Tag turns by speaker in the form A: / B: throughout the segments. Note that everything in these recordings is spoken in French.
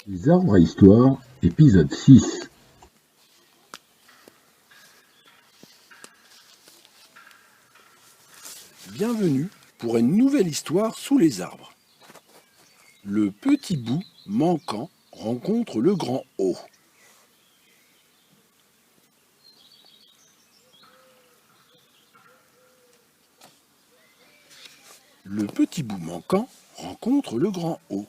A: Les arbres à histoire, épisode 6.
B: Bienvenue pour une nouvelle histoire sous les arbres. Le petit bout manquant rencontre le grand O. Le petit bout manquant rencontre le grand O.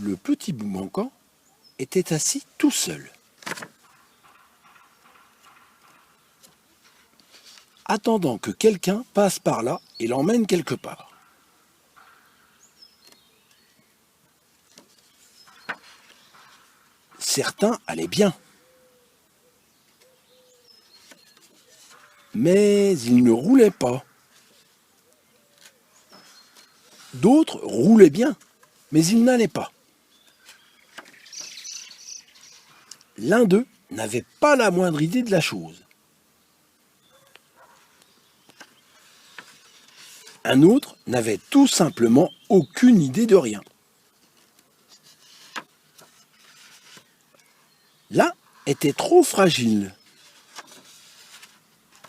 B: Le petit bout manquant était assis tout seul, attendant que quelqu'un passe par là et l'emmène quelque part. Certains allaient bien, mais ils ne roulaient pas. D'autres roulaient bien, mais ils n'allaient pas. L'un d'eux n'avait pas la moindre idée de la chose. Un autre n'avait tout simplement aucune idée de rien. L'un était trop fragile.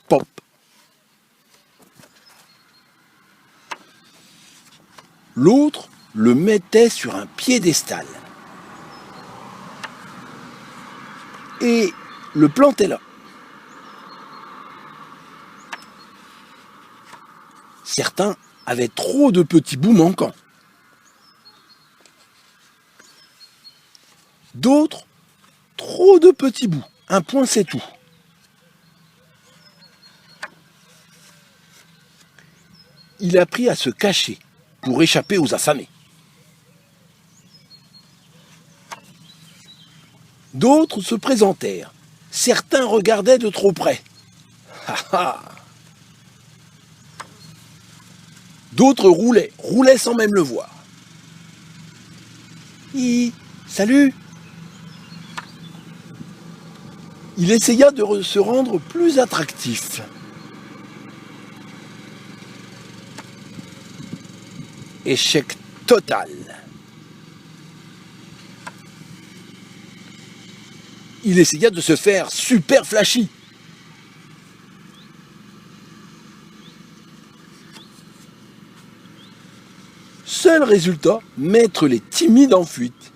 B: Pop. L'autre le mettait sur un piédestal et le plantait là. Certains avaient trop de petits bouts manquants. D'autres, trop de petits bouts. Un point, c'est tout. Il apprit à se cacher pour échapper aux affamés. D'autres se présentèrent. Certains regardaient de trop près. Ha ha! D'autres roulaient sans même le voir. Salut! Il essaya de se rendre plus attractif. Échec total. Il essaya de se faire super flashy. Seul résultat, mettre les timides en fuite.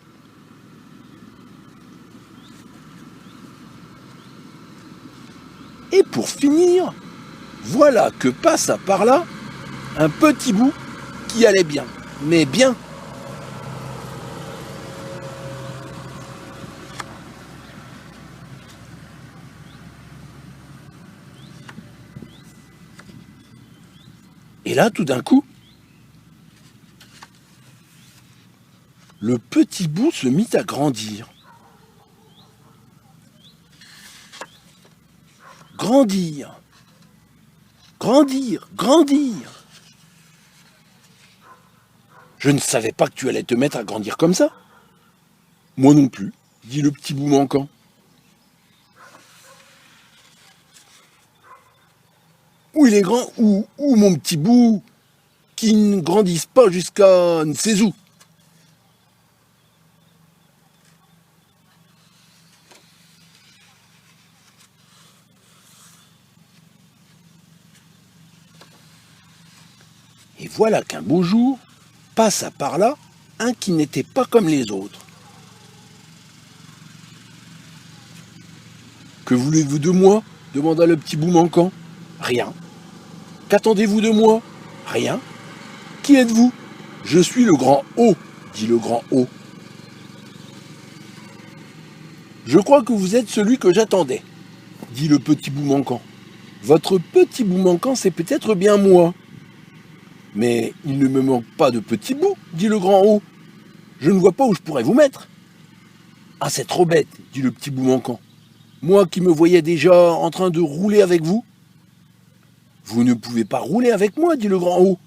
B: Et pour finir, voilà que passa par là un petit bout qui allait bien, mais bien. Et là, tout d'un coup, le petit bout se mit à grandir. Grandir, grandir, grandir. Je ne savais pas que tu allais te mettre à grandir comme ça. Moi non plus, dit le petit bout manquant. Où il est grand, ou mon petit bout, qui ne grandisse pas jusqu'à ne sais où. Et voilà qu'un beau jour, passa par là un qui n'était pas comme les autres. « Que voulez-vous de moi ?» demanda le petit bout manquant. « Rien. »« Qu'attendez-vous de moi ?»« Rien. »« Qui êtes-vous ?»« Je suis le grand O, dit le grand O. »« Je crois que vous êtes celui que j'attendais, dit le petit bout manquant. Votre petit bout manquant, c'est peut-être bien moi. Mais il ne me manque pas de petits bouts, dit le grand O. Je ne vois pas où je pourrais vous mettre. Ah, c'est trop bête, dit le petit bout manquant. Moi qui me voyais déjà en train de rouler avec vous. Vous ne pouvez pas rouler avec moi, dit le grand O.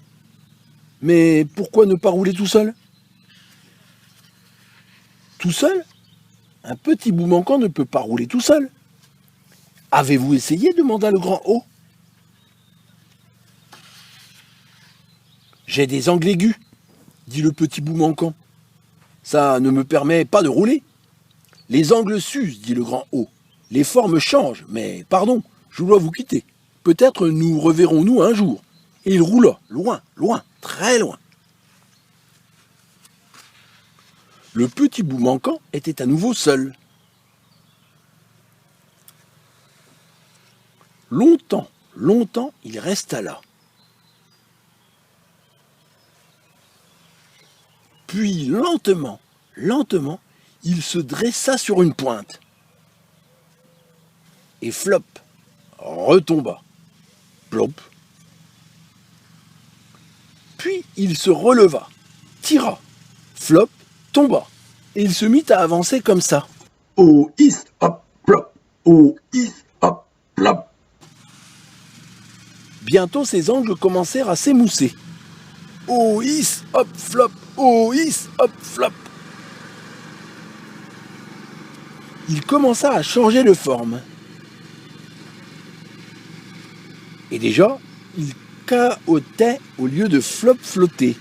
B: Mais pourquoi ne pas rouler tout seul? Tout seul? Un petit bout manquant ne peut pas rouler tout seul. Avez-vous essayé? Demanda le grand O. J'ai des angles aigus, dit le petit bout manquant. Ça ne me permet pas de rouler. Les angles s'usent, dit le grand O. Les formes changent, mais pardon, je dois vous quitter. Peut-être nous reverrons-nous un jour. Et il roula, loin, loin, très loin. Le petit bout manquant était à nouveau seul. Longtemps, longtemps, il resta là. Puis, lentement, lentement, il se dressa sur une pointe. Et flop, retomba. Plop. Puis, il se releva, tira, flop, tomba. Et il se mit à avancer comme ça.
A: Oh, is, hop, plop. Oh, is, hop, plop.
B: Bientôt, ses angles commencèrent à s'émousser. Oh, is, hop, flop. Oh, is, hop, flop. Il commença à changer de forme. Et déjà, il cahotait au lieu de flop flotter.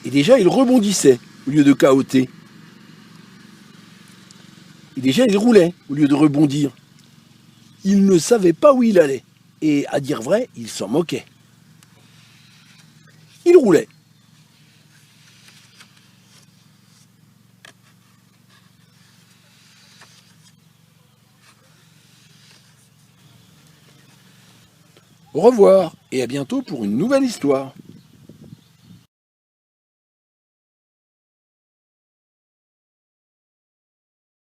B: Et déjà, il rebondissait au lieu de cahoter. Et déjà, il roulait au lieu de rebondir. Il ne savait pas où il allait. Et à dire vrai, il s'en moquait. Il roulait. Au revoir et à bientôt pour une nouvelle histoire.